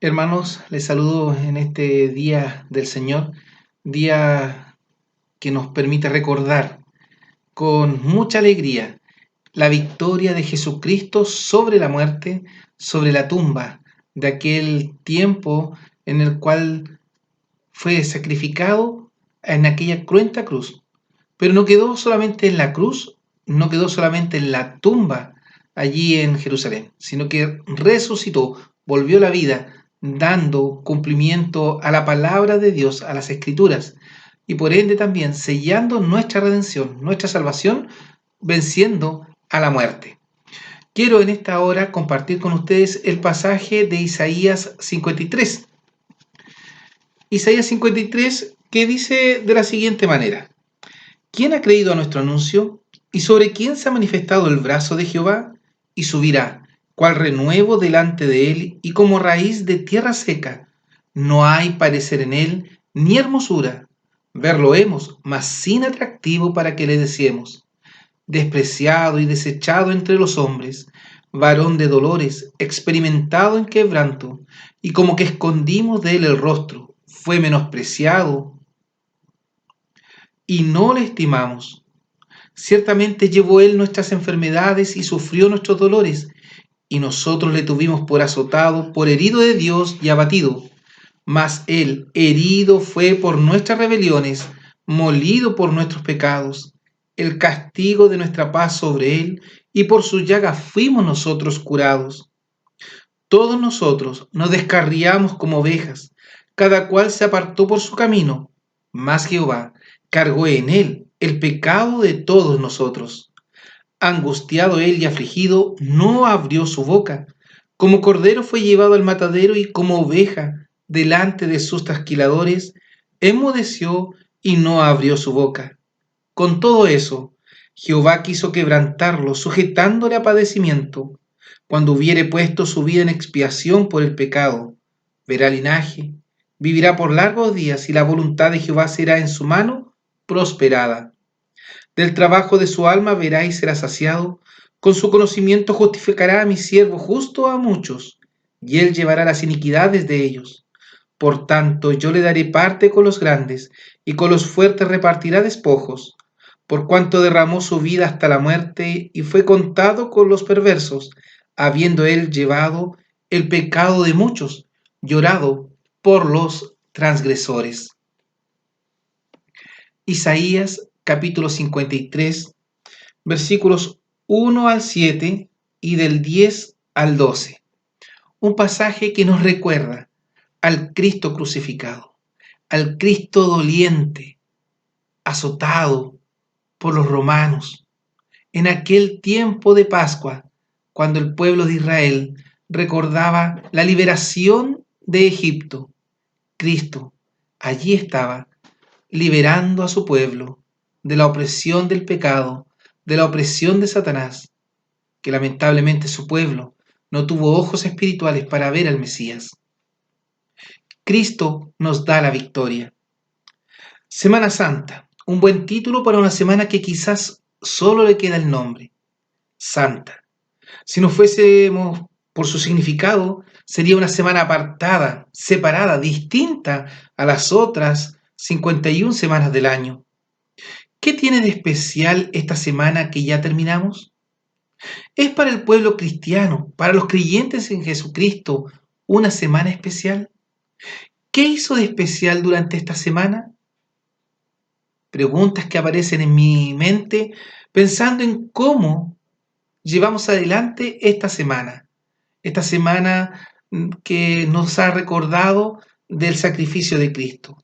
Hermanos, les saludo en este día del Señor, día que nos permite recordar con mucha alegría la victoria de Jesucristo sobre la muerte, sobre la tumba, de aquel tiempo en el cual fue sacrificado en aquella cruenta cruz. Pero no quedó solamente en la cruz, no quedó solamente en la tumba allí en Jerusalén, sino que resucitó, volvió a la vida, dando cumplimiento a la palabra de Dios, a las escrituras, y por ende también sellando nuestra redención, nuestra salvación, venciendo a la muerte. Quiero en esta hora compartir con ustedes el pasaje de Isaías 53. Isaías 53 que dice de la siguiente manera: ¿Quién ha creído a nuestro anuncio? ¿Y sobre quién se ha manifestado el brazo de Jehová? Y subirá, cual renuevo delante de él, y como raíz de tierra seca. No hay parecer en él, ni hermosura. Verlo hemos, mas sin atractivo para que le deseemos. Despreciado y desechado entre los hombres, varón de dolores, experimentado en quebranto, y como que escondimos de él el rostro, fue menospreciado, y no le estimamos. Ciertamente llevó él nuestras enfermedades y sufrió nuestros dolores, y nosotros le tuvimos por azotado, por herido de Dios y abatido. Mas él herido fue por nuestras rebeliones, molido por nuestros pecados. El castigo de nuestra paz sobre él, y por su llaga fuimos nosotros curados. Todos nosotros nos descarriamos como ovejas, cada cual se apartó por su camino, mas Jehová cargó en él el pecado de todos nosotros. Angustiado él y afligido, no abrió su boca. Como cordero fue llevado al matadero, y como oveja delante de sus trasquiladores, enmudeció y no abrió su boca. Con todo eso, Jehová quiso quebrantarlo, sujetándole a padecimiento. Cuando hubiere puesto su vida en expiación por el pecado, verá linaje, vivirá por largos días, y la voluntad de Jehová será en su mano prosperada. Del trabajo de su alma verá y será saciado. Con su conocimiento justificará a mi siervo justo a muchos, y él llevará las iniquidades de ellos. Por tanto, yo le daré parte con los grandes, y con los fuertes repartirá despojos. Por cuanto derramó su vida hasta la muerte, y fue contado con los perversos, habiendo él llevado el pecado de muchos, llorado por los transgresores. Isaías capítulo 53, versículos 1 al 7 y del 10 al 12. Un pasaje que nos recuerda al Cristo crucificado, al Cristo doliente, azotado por los romanos, en aquel tiempo de Pascua, cuando el pueblo de Israel recordaba la liberación de Egipto. Cristo allí estaba liberando a su pueblo de la opresión del pecado, de la opresión de Satanás, que lamentablemente su pueblo no tuvo ojos espirituales para ver al Mesías. Cristo nos da la victoria. Semana Santa, un buen título para una semana que quizás solo le queda el nombre, Santa. Si nos fuésemos por su significado, sería una semana apartada, separada, distinta a las otras 51 semanas del año. ¿Qué tiene de especial esta semana que ya terminamos? ¿Es para el pueblo cristiano, para los creyentes en Jesucristo, una semana especial? ¿Qué hizo de especial durante esta semana? Preguntas que aparecen en mi mente pensando en cómo llevamos adelante esta semana que nos ha recordado del sacrificio de Cristo.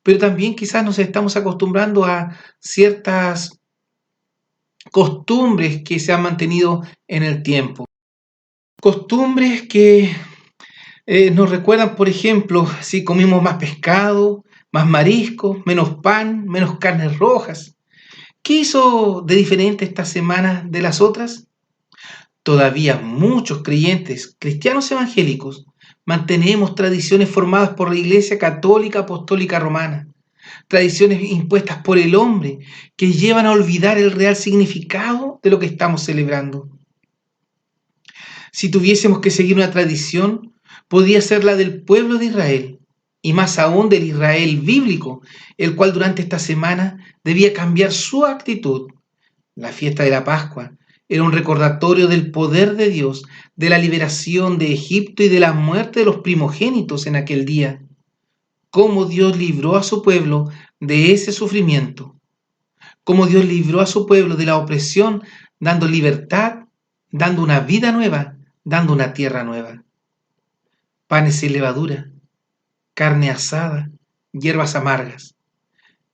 Pero también quizás nos estamos acostumbrando a ciertas costumbres que se han mantenido en el tiempo. Costumbres que nos recuerdan, por ejemplo, si comimos más pescado, más mariscos, menos pan, menos carnes rojas. ¿Qué hizo de diferente esta semana de las otras? Todavía muchos creyentes, cristianos evangélicos, mantenemos tradiciones formadas por la Iglesia Católica Apostólica Romana, tradiciones impuestas por el hombre que llevan a olvidar el real significado de lo que estamos celebrando. Si tuviésemos que seguir una tradición, Podía ser la del pueblo de Israel, y más aún del Israel bíblico, el cual durante esta semana debía cambiar su actitud. La fiesta de la Pascua era un recordatorio del poder de Dios, de la liberación de Egipto y de la muerte de los primogénitos en aquel día. Cómo Dios libró a su pueblo de ese sufrimiento. Cómo Dios libró a su pueblo de la opresión, dando libertad, dando una vida nueva, dando una tierra nueva. Panes sin levadura, carne asada, hierbas amargas.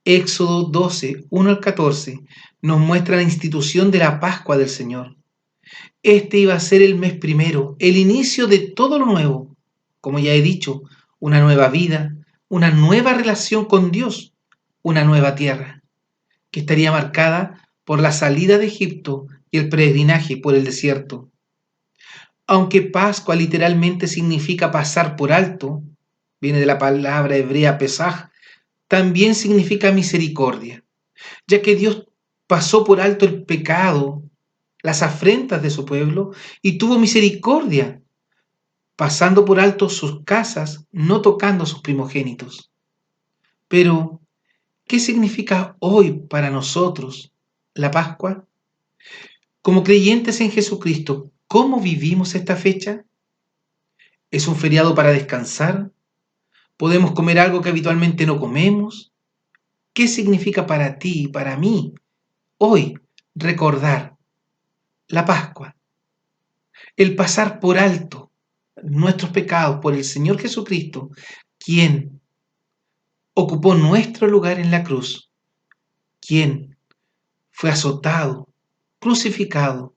Éxodo 12, 1 al 14, nos muestra la institución de la Pascua del Señor. Este iba a ser el mes primero, el inicio de todo lo nuevo. Como ya he dicho, una nueva vida, una nueva relación con Dios, una nueva tierra, que estaría marcada por la salida de Egipto y el peregrinaje por el desierto. Aunque Pascua literalmente significa pasar por alto, viene de la palabra hebrea Pesaj, también significa misericordia, ya que Dios pasó por alto el pecado, las afrentas de su pueblo y tuvo misericordia, pasando por alto sus casas, no tocando a sus primogénitos. Pero, ¿qué significa hoy para nosotros la Pascua? Como creyentes en Jesucristo, ¿cómo vivimos esta fecha? ¿Es un feriado para descansar? ¿Podemos comer algo que habitualmente no comemos? ¿Qué significa para ti y para mí hoy recordar la Pascua? El pasar por alto nuestros pecados por el Señor Jesucristo, quien ocupó nuestro lugar en la cruz, quien fue azotado, crucificado,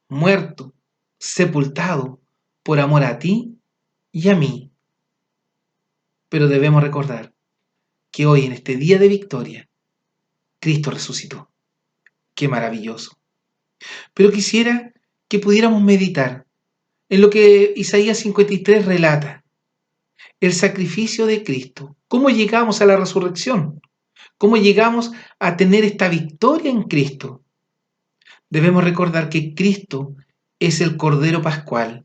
muerto, sepultado por amor a ti y a mí. Pero debemos recordar que hoy, en este día de victoria, Cristo resucitó. ¡Qué maravilloso! Pero quisiera que pudiéramos meditar en lo que Isaías 53 relata, el sacrificio de Cristo. ¿Cómo llegamos a la resurrección? ¿Cómo llegamos a tener esta victoria en Cristo? Debemos recordar que Cristo es el Cordero Pascual.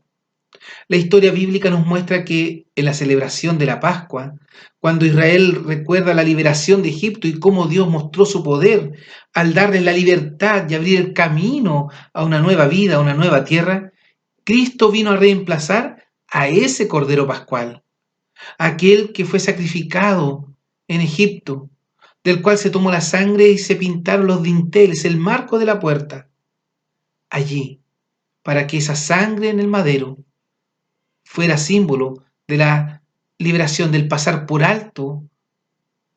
La historia bíblica nos muestra que en la celebración de la Pascua, cuando Israel recuerda la liberación de Egipto y cómo Dios mostró su poder al darles la libertad y abrir el camino a una nueva vida, a una nueva tierra, Cristo vino a reemplazar a ese Cordero Pascual, aquel que fue sacrificado en Egipto, del cual se tomó la sangre y se pintaron los dinteles, el marco de la puerta, allí, para que esa sangre en el madero fuera símbolo de la liberación, del pasar por alto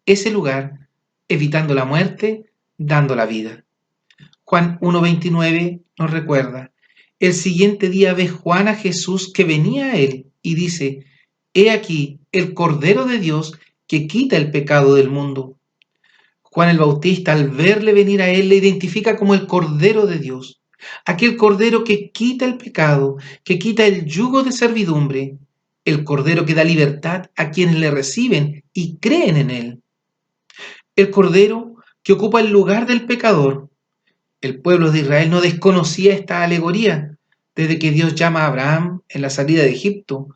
ese lugar, evitando la muerte, dando la vida. Juan 1:29 nos recuerda, el siguiente día ve Juan a Jesús que venía a él y dice, he aquí el Cordero de Dios que quita el pecado del mundo. Juan el Bautista, al verle venir a él, le identifica como el Cordero de Dios, aquel Cordero que quita el pecado, que quita el yugo de servidumbre, el Cordero que da libertad a quienes le reciben y creen en él, el Cordero que ocupa el lugar del pecador. El pueblo de Israel no desconocía esta alegoría desde que Dios llama a Abraham en la salida de Egipto,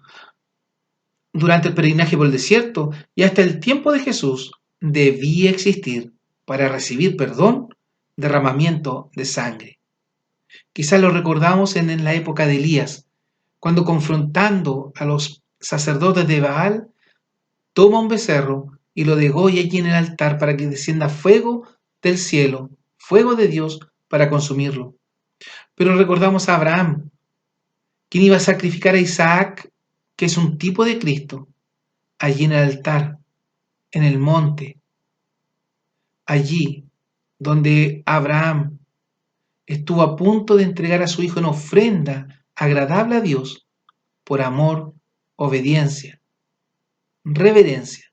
durante el peregrinaje por el desierto y hasta el tiempo de Jesús debía existir para recibir perdón, derramamiento de sangre. Quizás lo recordamos en la época de Elías, cuando confrontando a los sacerdotes de Baal, toma un becerro y lo degolla allí en el altar para que descienda fuego del cielo, fuego de Dios para consumirlo. Pero recordamos a Abraham, quien iba a sacrificar a Isaac, que es un tipo de Cristo, allí en el altar, en el monte, allí donde Abraham estuvo a punto de entregar a su hijo en ofrenda agradable a Dios por amor, obediencia, reverencia.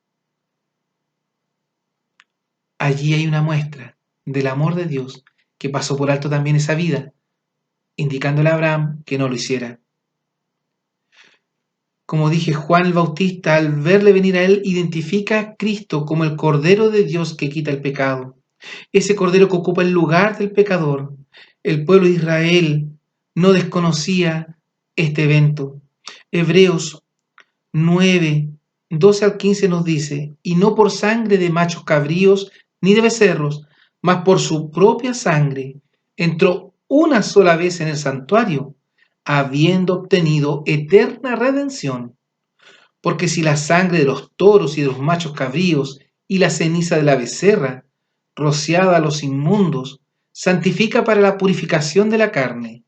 Allí hay una muestra del amor de Dios que pasó por alto también esa vida, indicándole a Abraham que no lo hiciera. Como dije, Juan el Bautista, al verle venir a él, identifica a Cristo como el Cordero de Dios que quita el pecado. Ese Cordero que ocupa el lugar del pecador. El pueblo de Israel no desconocía este evento. Hebreos 9, 12 al 15 nos dice, y no por sangre de machos cabríos ni de becerros, mas por su propia sangre entró una sola vez en el santuario, habiendo obtenido eterna redención. Porque si la sangre de los toros y de los machos cabríos y la ceniza de la becerra, rociada a los inmundos, santifica para la purificación de la carne,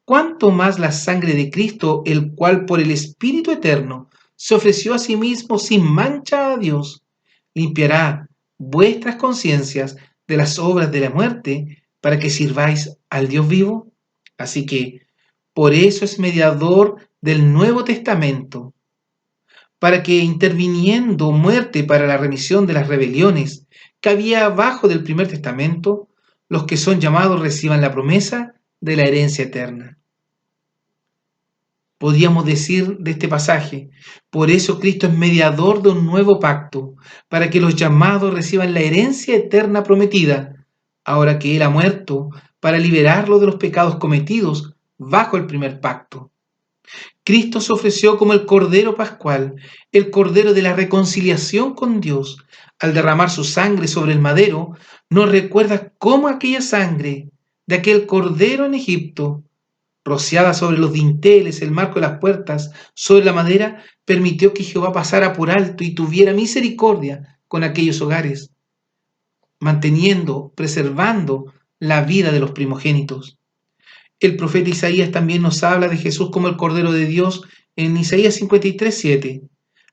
cuánto más la sangre de Cristo, el cual por el Espíritu Eterno se ofreció a sí mismo sin mancha a Dios, limpiará vuestras conciencias de las obras de la muerte para que sirváis al Dios vivo. Así que por eso es mediador del Nuevo Testamento, para que interviniendo muerte para la remisión de las rebeliones que había abajo del primer testamento, los que son llamados reciban la promesa de la herencia eterna. Podríamos decir de este pasaje, por eso Cristo es mediador de un nuevo pacto, para que los llamados reciban la herencia eterna prometida, ahora que Él ha muerto, para liberarlos de los pecados cometidos bajo el primer pacto. Cristo se ofreció como el Cordero Pascual, el Cordero de la reconciliación con Dios. Al derramar su sangre sobre el madero, nos recuerda cómo aquella sangre de aquel Cordero en Egipto, rociada sobre los dinteles, el marco de las puertas, sobre la madera, permitió que Jehová pasara por alto y tuviera misericordia con aquellos hogares, manteniendo, preservando la vida de los primogénitos. El profeta Isaías también nos habla de Jesús como el Cordero de Dios en Isaías 53:7.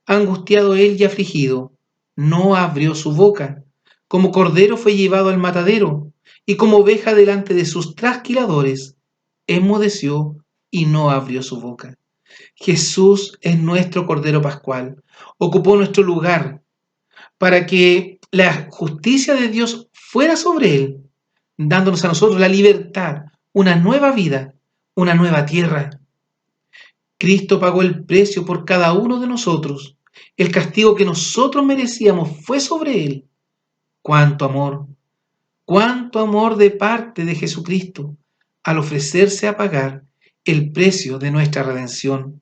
Angustiado él y afligido, no abrió su boca. Como cordero fue llevado al matadero, y como oveja delante de sus trasquiladores, enmudeció y no abrió su boca. Jesús es nuestro Cordero Pascual. Ocupó nuestro lugar para que la justicia de Dios fuera sobre él, dándonos a nosotros la libertad, una nueva vida, una nueva tierra. Cristo pagó el precio por cada uno de nosotros. El castigo que nosotros merecíamos fue sobre él. Cuánto amor de parte de Jesucristo al ofrecerse a pagar el precio de nuestra redención.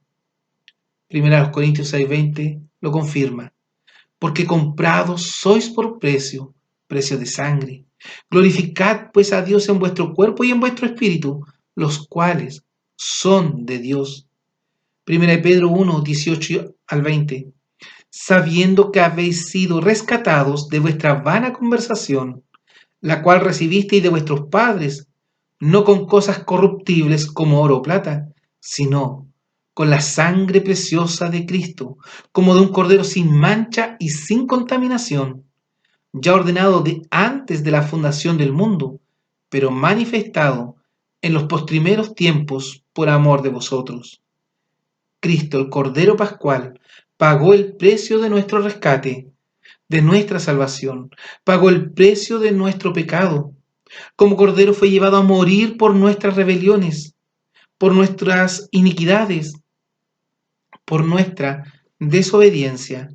1 Corintios 6:20 lo confirma. Porque comprados sois por precio, precio de sangre. Glorificad pues a Dios en vuestro cuerpo y en vuestro espíritu, los cuales son de Dios. 1 Pedro 1, 18 al 20. Sabiendo que habéis sido rescatados de vuestra vana conversación, la cual recibisteis de vuestros padres, no con cosas corruptibles como oro o plata, sino con la sangre preciosa de Cristo, como de un cordero sin mancha y sin contaminación, ya ordenado de antes de la fundación del mundo, pero manifestado en los postrimeros tiempos por amor de vosotros. Cristo, el Cordero Pascual, pagó el precio de nuestro rescate, de nuestra salvación, pagó el precio de nuestro pecado. Como Cordero fue llevado a morir por nuestras rebeliones, por nuestras iniquidades, por nuestra desobediencia.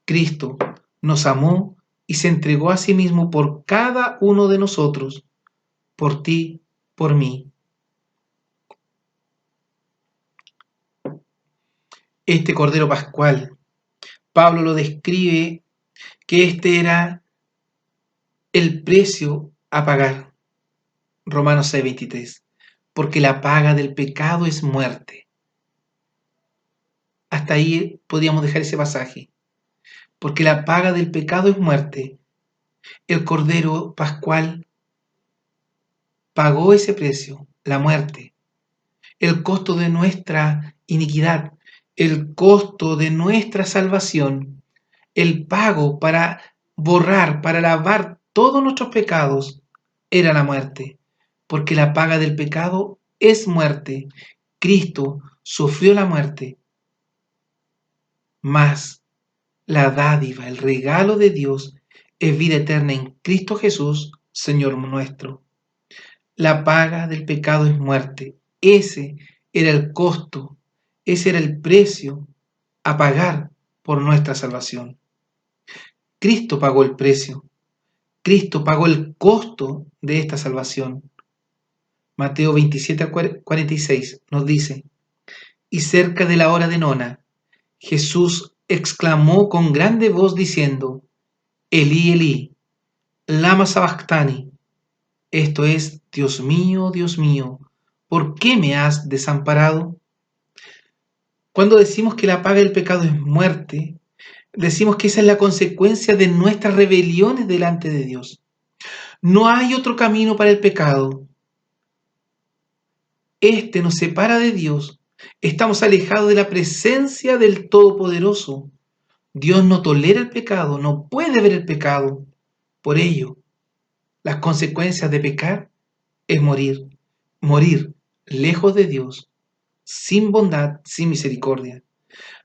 Cristo nos amó y se entregó a sí mismo por cada uno de nosotros, por ti, por mí. Este Cordero Pascual, Pablo lo describe que este era el precio a pagar. Romanos 6:23. Porque la paga del pecado es muerte. Hasta ahí podríamos dejar ese pasaje. Porque la paga del pecado es muerte. El Cordero Pascual pagó ese precio, la muerte, el costo de nuestra iniquidad, el costo de nuestra salvación, el pago para borrar, para lavar todos nuestros pecados, era la muerte, porque la paga del pecado es muerte. Cristo sufrió la muerte, mas la dádiva, el regalo de Dios es vida eterna en Cristo Jesús, Señor nuestro. La paga del pecado es muerte. Ese era el costo, ese era el precio a pagar por nuestra salvación. Cristo pagó el precio. Cristo pagó el costo de esta salvación. Mateo 27:46 nos dice, y cerca de la hora de nona, Jesús exclamó con grande voz diciendo: Elí, Elí, lama sabactani. Esto es: Dios mío, ¿por qué me has desamparado? Cuando decimos que la paga del pecado es muerte, decimos que esa es la consecuencia de nuestras rebeliones delante de Dios. No hay otro camino para el pecado. Este nos separa de Dios. Estamos alejados de la presencia del Todopoderoso. Dios no tolera el pecado, no puede ver el pecado. Por ello, las consecuencias de pecar es morir. Morir lejos de Dios, sin bondad, sin misericordia.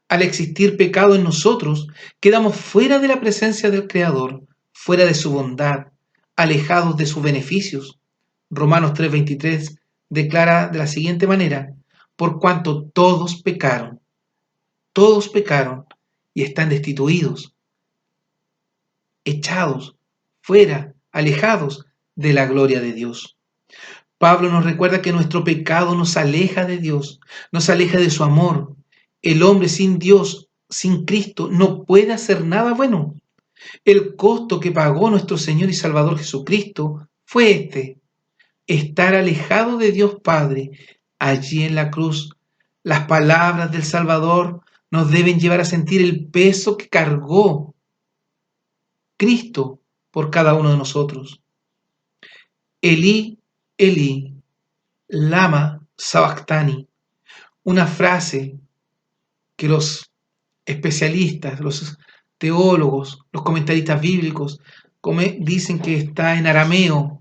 Al existir pecado en nosotros, quedamos fuera de la presencia del Creador, fuera de su bondad, alejados de sus beneficios. Romanos 3:23 declara de la siguiente manera: por cuanto todos pecaron y están destituidos, echados, fuera, alejados de la gloria de Dios. Pablo nos recuerda que nuestro pecado nos aleja de Dios, nos aleja de su amor. El hombre sin Dios, sin Cristo, no puede hacer nada bueno. El costo que pagó nuestro Señor y Salvador Jesucristo fue estar alejado de Dios Padre. Allí en la cruz, las palabras del Salvador nos deben llevar a sentir el peso que cargó Cristo por cada uno de nosotros. Elí, Elí, lama sabactani. Una frase que los especialistas, los teólogos, los comentaristas bíblicos dicen que está en arameo,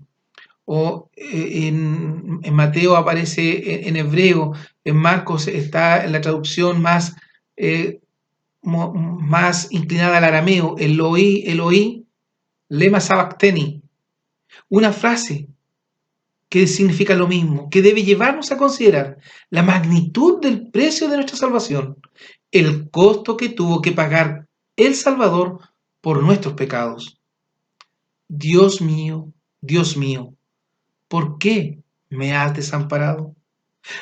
o en Mateo aparece en hebreo, en Marcos está en la traducción más inclinada al arameo: Eloi, Eloi, lema sabactani. Una frase que significa lo mismo, que debe llevarnos a considerar la magnitud del precio de nuestra salvación, el costo que tuvo que pagar el Salvador por nuestros pecados. Dios mío, ¿por qué me has desamparado?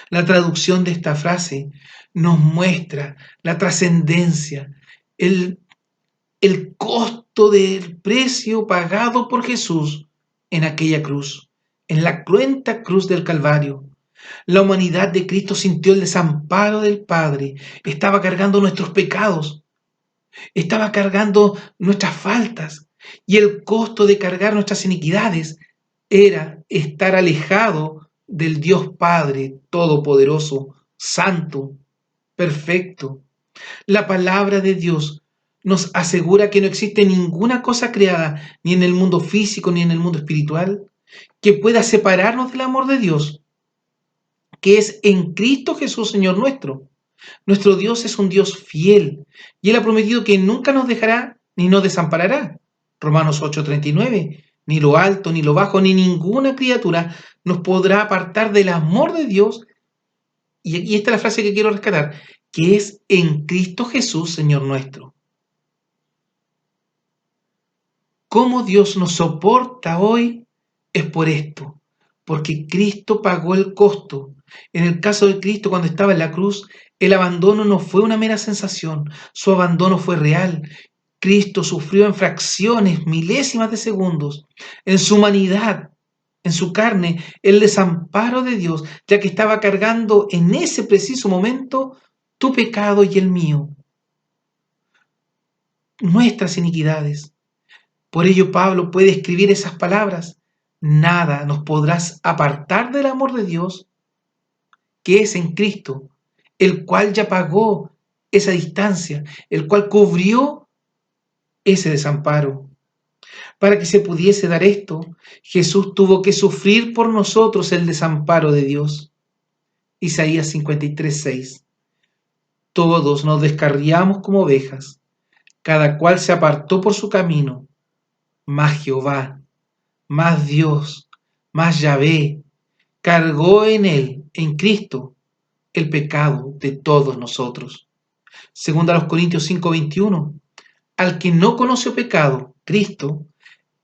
La traducción de esta frase nos muestra la trascendencia, el costo del precio pagado por Jesús en aquella cruz, en la cruenta cruz del Calvario. La humanidad de Cristo sintió el desamparo del Padre, estaba cargando nuestros pecados, estaba cargando nuestras faltas, y el costo de cargar nuestras iniquidades era estar alejado del Dios Padre Todopoderoso, Santo, perfecto. La palabra de Dios nos asegura que no existe ninguna cosa creada, ni en el mundo físico ni en el mundo espiritual, que pueda separarnos del amor de Dios, que es en Cristo Jesús, Señor nuestro. Nuestro Dios es un Dios fiel, y Él ha prometido que nunca nos dejará ni nos desamparará. Romanos 8:39. Ni lo alto, ni lo bajo, ni ninguna criatura nos podrá apartar del amor de Dios. Y esta es la frase que quiero rescatar: que es en Cristo Jesús, Señor nuestro. ¿Cómo Dios nos soporta hoy? Es por esto, porque Cristo pagó el costo. En el caso de Cristo, cuando estaba en la cruz, el abandono no fue una mera sensación, su abandono fue real. Cristo sufrió en fracciones, milésimas de segundos, en su humanidad, en su carne, el desamparo de Dios, ya que estaba cargando en ese preciso momento tu pecado y el mío, nuestras iniquidades. Por ello Pablo puede escribir esas palabras: nada nos podrás apartar del amor de Dios, que es en Cristo, el cual ya pagó esa distancia, el cual cubrió ese desamparo. Para que se pudiese dar esto, Jesús tuvo que sufrir por nosotros el desamparo de Dios. Isaías 53:6. Todos nos descarriamos como ovejas, cada cual se apartó por su camino, mas Jehová, más Dios, más Yahvé, cargó en él, en Cristo, el pecado de todos nosotros. Segunda a los Corintios 5:21. Al que no conoció pecado, Cristo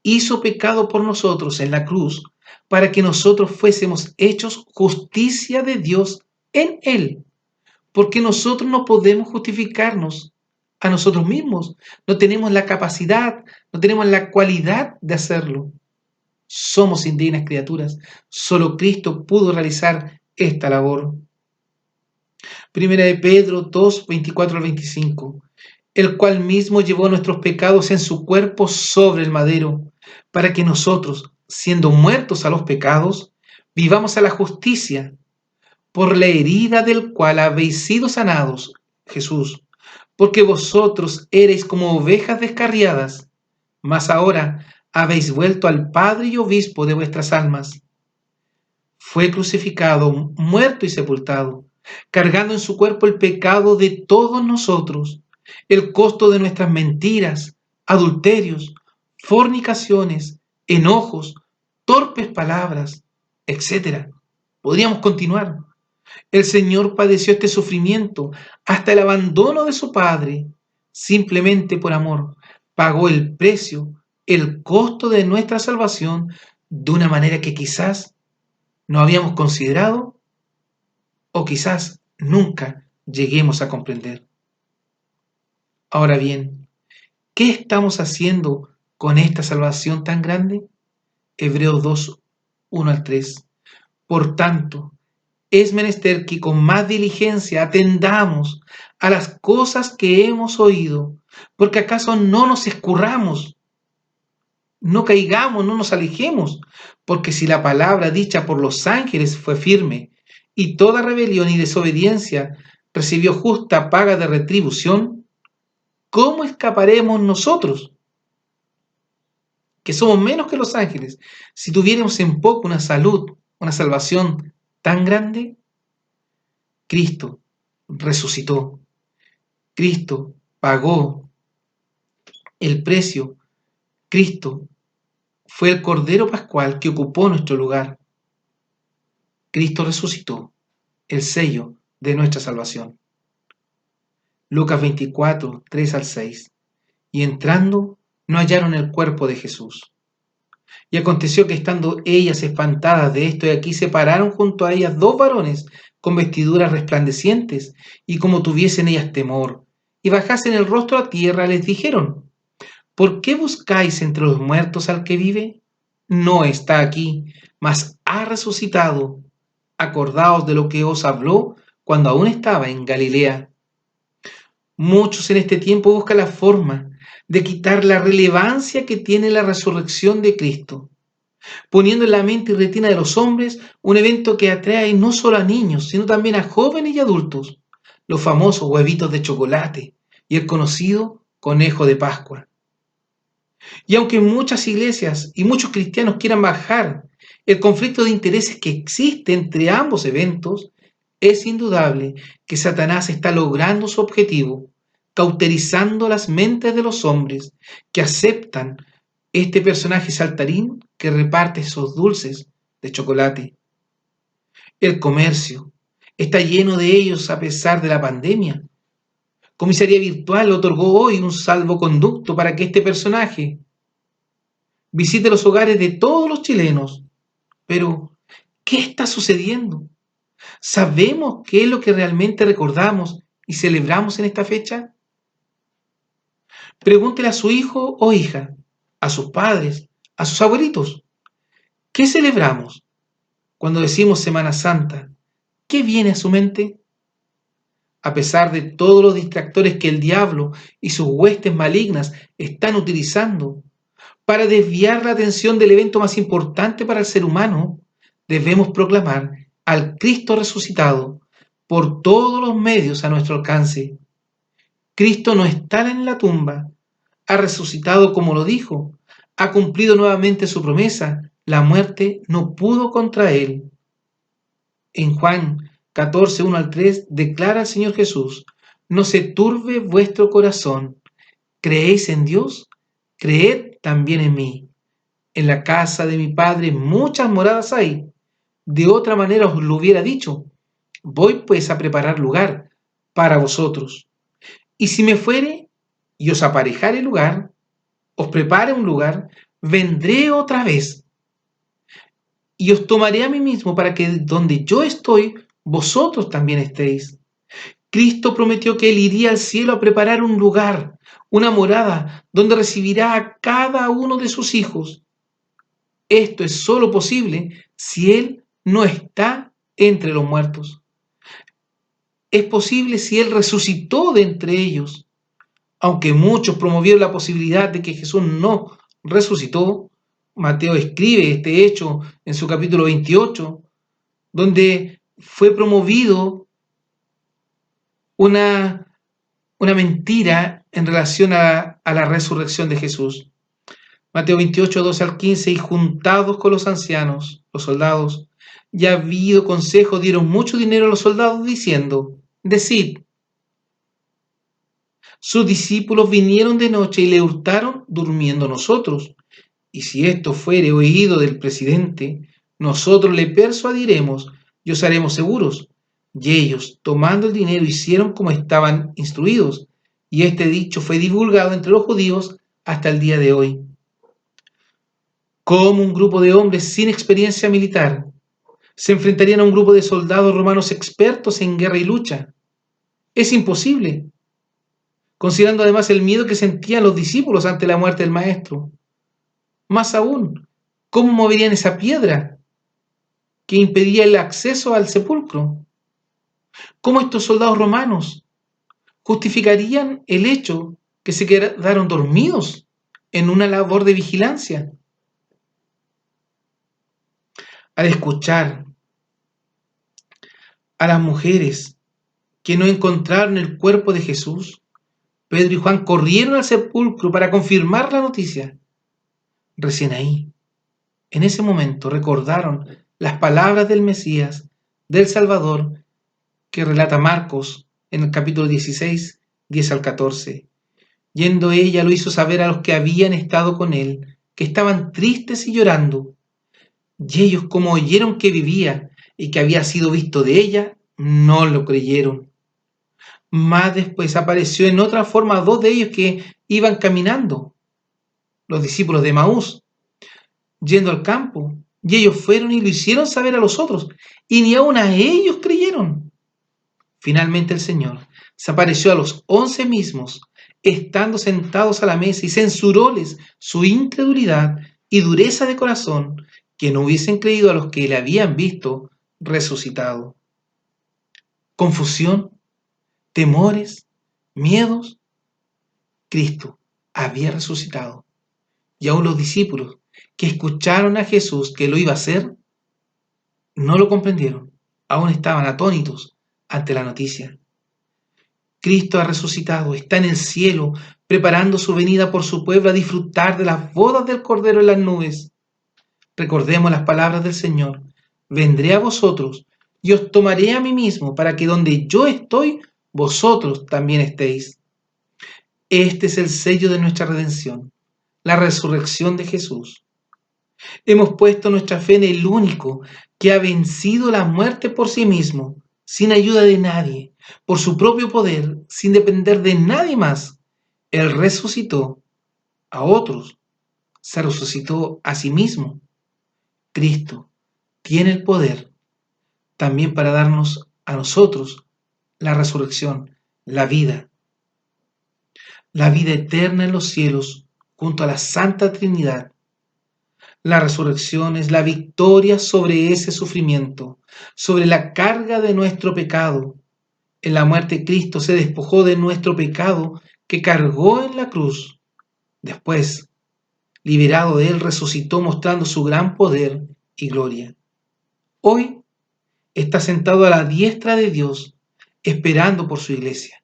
hizo pecado por nosotros en la cruz, para que nosotros fuésemos hechos justicia de Dios en él. porque nosotros no podemos justificarnos a nosotros mismos. No tenemos la capacidad, no tenemos la cualidad de hacerlo. Somos indignas criaturas. Solo Cristo pudo realizar esta labor. Primera de Pedro 2, 24 al 25. El cual mismo llevó nuestros pecados en su cuerpo sobre el madero, para que nosotros, siendo muertos a los pecados, vivamos a la justicia, por la herida del cual habéis sido sanados, Jesús, porque vosotros erais como ovejas descarriadas, mas ahora habéis vuelto al Padre y Obispo de vuestras almas. Fue crucificado, muerto y sepultado, cargando en su cuerpo el pecado de todos nosotros, el costo de nuestras mentiras, adulterios, fornicaciones, enojos, torpes palabras, etc. Podríamos continuar. El Señor padeció este sufrimiento hasta el abandono de su Padre, simplemente por amor. Pagó el precio, el costo de nuestra salvación de una manera que quizás no habíamos considerado o quizás nunca lleguemos a comprender. Ahora bien, ¿qué estamos haciendo con esta salvación tan grande? Hebreos 2, 1 al 3. Por tanto, es menester que con más diligencia atendamos a las cosas que hemos oído, porque acaso no nos escurramos, no caigamos, no nos alejemos, porque si la palabra dicha por los ángeles fue firme, y toda rebelión y desobediencia recibió justa paga de retribución, ¿cómo escaparemos nosotros, que somos menos que los ángeles, si tuviéramos en poco una salud, una salvación tan grande? Cristo resucitó. Cristo pagó el precio. Cristo fue el Cordero Pascual que ocupó nuestro lugar. Cristo resucitó, el sello de nuestra salvación. Lucas 24, 3 al 6. Y entrando, no hallaron el cuerpo de Jesús. Y aconteció que estando ellas espantadas de esto, y aquí se pararon junto a ellas dos varones con vestiduras resplandecientes, y como tuviesen ellas temor, y bajasen el rostro a tierra, les dijeron: ¿por qué buscáis entre los muertos al que vive? No está aquí, mas ha resucitado. Acordaos de lo que os habló cuando aún estaba en Galilea. Muchos en este tiempo buscan la forma de quitar la relevancia que tiene la resurrección de Cristo, poniendo en la mente y retina de los hombres un evento que atrae no solo a niños, sino también a jóvenes y adultos, los famosos huevitos de chocolate y el conocido conejo de Pascua. Y aunque muchas iglesias y muchos cristianos quieran bajar el conflicto de intereses que existe entre ambos eventos, es indudable que Satanás está logrando su objetivo, cauterizando las mentes de los hombres que aceptan este personaje saltarín que reparte esos dulces de chocolate. El comercio está lleno de ellos a pesar de la pandemia. Comisaría Virtual otorgó hoy un salvoconducto para que este personaje visite los hogares de todos los chilenos. Pero, ¿qué está sucediendo? ¿Sabemos qué es lo que realmente recordamos y celebramos en esta fecha? Pregúntele a su hijo o hija, a sus padres, a sus abuelitos. ¿Qué celebramos cuando decimos Semana Santa? ¿Qué viene a su mente? A pesar de todos los distractores que el diablo y sus huestes malignas están utilizando para desviar la atención del evento más importante para el ser humano, debemos proclamar al Cristo resucitado por todos los medios a nuestro alcance. Cristo no está en la tumba, ha resucitado como lo dijo, ha cumplido nuevamente su promesa, la muerte no pudo contra él. En Juan 14, 1 al 3 declara el Señor Jesús: no se turbe vuestro corazón, ¿creéis en Dios? Creed también en mí. En la casa de mi Padre muchas moradas hay. De otra manera os lo hubiera dicho. Voy pues a preparar lugar para vosotros. Y si me fuere y os aparejare lugar, os prepare un lugar, vendré otra vez y os tomaré a mí mismo, para que donde yo estoy, vosotros también estéis. Cristo prometió que Él iría al cielo a preparar un lugar, una morada, donde recibirá a cada uno de sus hijos. Esto es solo posible si Él no está entre los muertos. Es posible si Él resucitó de entre ellos. Aunque muchos promovieron la posibilidad de que Jesús no resucitó, Mateo escribe este hecho en su capítulo 28, donde fue promovido una mentira en relación a la resurrección de Jesús. Mateo 28, 12 al 15, y juntados con los ancianos, los soldados, y habido consejo, dieron mucho dinero a los soldados, diciendo, decid, sus discípulos vinieron de noche y le hurtaron durmiendo nosotros. Y si esto fuere oído del presidente, nosotros le persuadiremos y os haremos seguros. Y ellos, tomando el dinero, hicieron como estaban instruidos. Y este dicho fue divulgado entre los judíos hasta el día de hoy. ¿Cómo un grupo de hombres sin experiencia militar se enfrentarían a un grupo de soldados romanos expertos en guerra y lucha? Es imposible, considerando además el miedo que sentían los discípulos ante la muerte del maestro. Más aún, ¿cómo moverían esa piedra que impedía el acceso al sepulcro? ¿Cómo estos soldados romanos justificarían el hecho que se quedaron dormidos en una labor de vigilancia? Al escuchar a las mujeres que no encontraron el cuerpo de Jesús, Pedro y Juan corrieron al sepulcro para confirmar la noticia. Recién ahí, en ese momento, recordaron las palabras del Mesías, del Salvador, que relata Marcos en el capítulo 16, 10 al 14. Yendo ella lo hizo saber a los que habían estado con él, que estaban tristes y llorando. Y ellos, como oyeron que vivía y que había sido visto de ella, no lo creyeron. Más después apareció en otra forma a 2 de ellos que iban caminando, los discípulos de Maús, yendo al campo, y ellos fueron y lo hicieron saber a los otros, y ni aun a ellos creyeron. Finalmente el Señor se apareció a los 11 mismos, estando sentados a la mesa, y censuróles su incredulidad y dureza de corazón, que no hubiesen creído a los que le habían visto resucitado. Confusión, temores, miedos. Cristo había resucitado, y aún los discípulos que escucharon a Jesús que lo iba a hacer, no lo comprendieron, aún estaban atónitos ante la noticia. Cristo ha resucitado, está en el cielo, preparando su venida por su pueblo a disfrutar de las bodas del Cordero en las nubes. Recordemos las palabras del Señor: vendré a vosotros y os tomaré a mí mismo, para que donde yo estoy, vosotros también estéis. Este es el sello de nuestra redención, la resurrección de Jesús. Hemos puesto nuestra fe en el único que ha vencido la muerte por sí mismo, sin ayuda de nadie, por su propio poder, sin depender de nadie más. Él resucitó a otros, se resucitó a sí mismo. Cristo tiene el poder también para darnos a nosotros la resurrección, la vida eterna en los cielos junto a la Santa Trinidad. La resurrección es la victoria sobre ese sufrimiento, sobre la carga de nuestro pecado. En la muerte Cristo se despojó de nuestro pecado que cargó en la cruz. Después, liberado de él, resucitó mostrando su gran poder y gloria. Hoy está sentado a la diestra de Dios, esperando por su iglesia,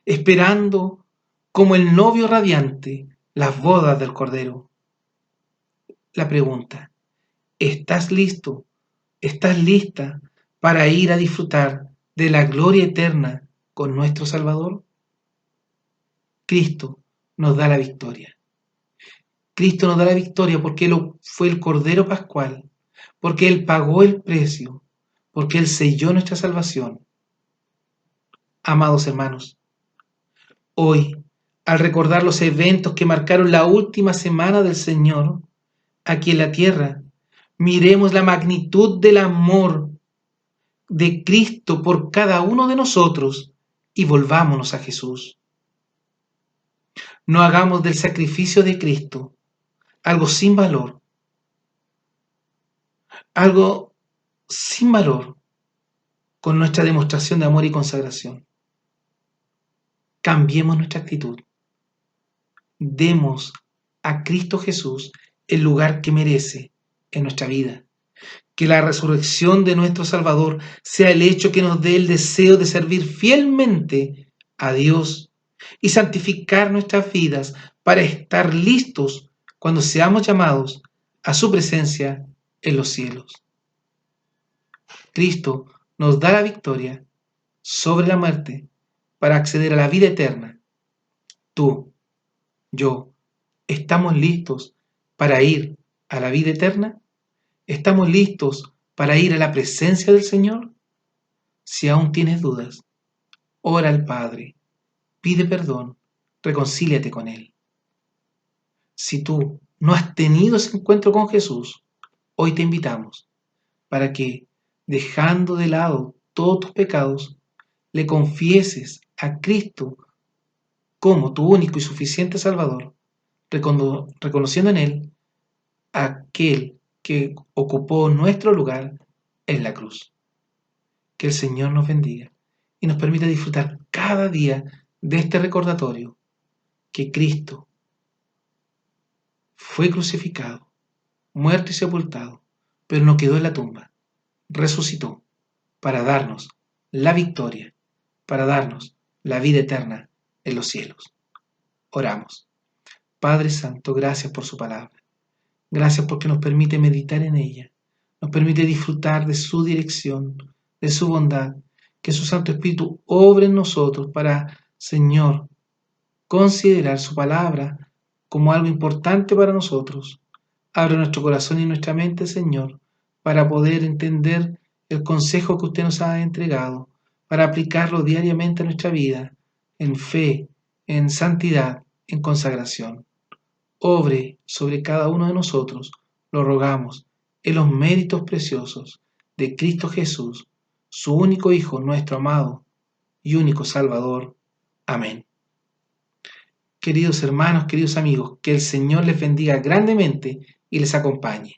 esperando como el novio radiante las bodas del Cordero. La pregunta: ¿estás listo? ¿Estás lista para ir a disfrutar de la gloria eterna con nuestro Salvador? Cristo nos da la victoria. Cristo nos da la victoria porque Él fue el Cordero Pascual, porque Él pagó el precio, porque Él selló nuestra salvación. Amados hermanos, hoy, al recordar los eventos que marcaron la última semana del Señor aquí en la tierra, miremos la magnitud del amor de Cristo por cada uno de nosotros y volvámonos a Jesús. No hagamos del sacrificio de Cristo algo sin valor, algo sin valor con nuestra demostración de amor y consagración. Cambiemos nuestra actitud. Demos a Cristo Jesús el lugar que merece en nuestra vida. Que la resurrección de nuestro Salvador sea el hecho que nos dé el deseo de servir fielmente a Dios y santificar nuestras vidas para estar listos cuando seamos llamados a su presencia en los cielos. Cristo nos da la victoria sobre la muerte para acceder a la vida eterna. Tú, yo, ¿estamos listos para ir a la vida eterna? ¿Estamos listos para ir a la presencia del Señor? Si aún tienes dudas, ora al Padre, pide perdón, reconcíliate con Él. Si tú no has tenido ese encuentro con Jesús, hoy te invitamos para que, dejando de lado todos tus pecados, le confieses a Cristo como tu único y suficiente Salvador, reconociendo en Él a aquel que ocupó nuestro lugar en la cruz. Que el Señor nos bendiga y nos permita disfrutar cada día de este recordatorio que Cristo fue crucificado, muerto y sepultado, pero no quedó en la tumba, resucitó para darnos la victoria, para darnos la vida eterna en los cielos. Oramos. Padre Santo, gracias por su palabra. Gracias porque nos permite meditar en ella, nos permite disfrutar de su dirección, de su bondad, que su Santo Espíritu obre en nosotros para, Señor, considerar su palabra como algo importante para nosotros. Abre nuestro corazón y nuestra mente, Señor, para poder entender el consejo que usted nos ha entregado, para aplicarlo diariamente a nuestra vida, en fe, en santidad, en consagración. Obre sobre cada uno de nosotros, lo rogamos, en los méritos preciosos de Cristo Jesús, su único Hijo, nuestro amado y único Salvador. Amén. Queridos hermanos, queridos amigos, que el Señor les bendiga grandemente y les acompañe.